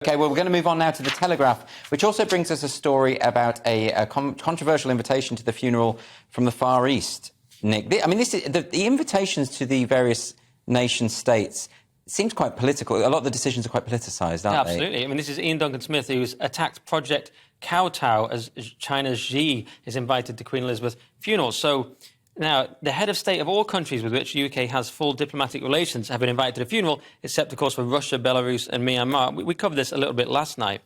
OK, well, we're going to move on now to The Telegraph, which also brings us a story about a controversial invitation to the funeral from the Far East, Nick. I mean, this is, the invitations to the various nation-states seems quite political. A lot of the decisions are quite politicised, aren't they? Absolutely. I mean, this is Iain Duncan Smith, who's attacked Project Kowtow as China's Xi is invited to Queen Elizabeth's funeral. So now, the head of state of all countries with which the UK has full diplomatic relations have been invited to the funeral, except, of course, for Russia, Belarus and Myanmar. We covered this a little bit last night.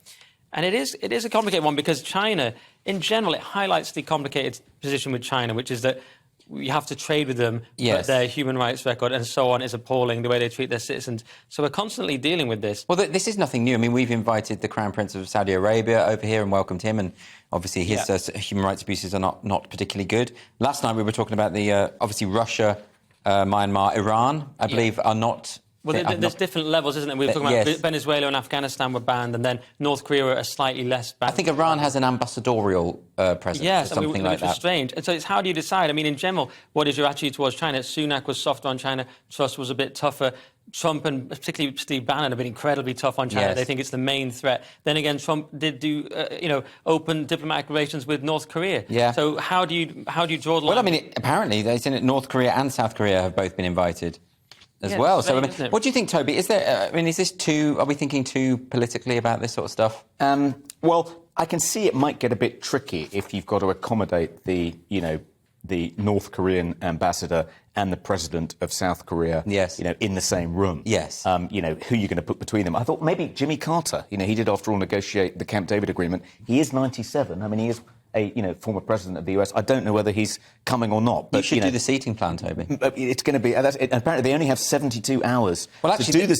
And it is a complicated one because China, in general, it highlights the complicated position with China, which is that you have to trade with them, yes. But their human rights record and so on is appalling, the way they treat their citizens. So we're constantly dealing with this. Well, this is nothing new. I mean, we've invited the Crown Prince of Saudi Arabia over here and welcomed him, and obviously his human rights abuses are not particularly good. Last night we were talking about the, obviously, Russia, Myanmar, Iran, I believe, are not... Well, there's different levels, isn't there? We were talking about Venezuela and Afghanistan were banned, and then North Korea are slightly less banned. I think Iran has an ambassadorial presence or something like that. Which is strange. And so it's how do you decide? I mean, in general, what is your attitude towards China? Sunak was softer on China. Truss was a bit tougher. Trump and particularly Steve Bannon have been incredibly tough on China. Yes. They think it's the main threat. Then again, Trump did do, open diplomatic relations with North Korea. Yeah. So how do you draw the line? Well, I mean, apparently, North Korea and South Korea have both been invited as well. So, I mean, what do you think, Toby? Is there? I mean, is this too? Are we thinking too politically about this sort of stuff? Well, I can see it might get a bit tricky if you've got to accommodate the North Korean ambassador and the president of South Korea, in the same room. Yes. Who are you going to put between them? I thought maybe Jimmy Carter. He did, after all, negotiate the Camp David agreement. He is 97. I mean, he is a former president of the US. I don't know whether he's coming or not. But you should do the seating plan, Toby. It's going to be... apparently, they only have 72 hours to do the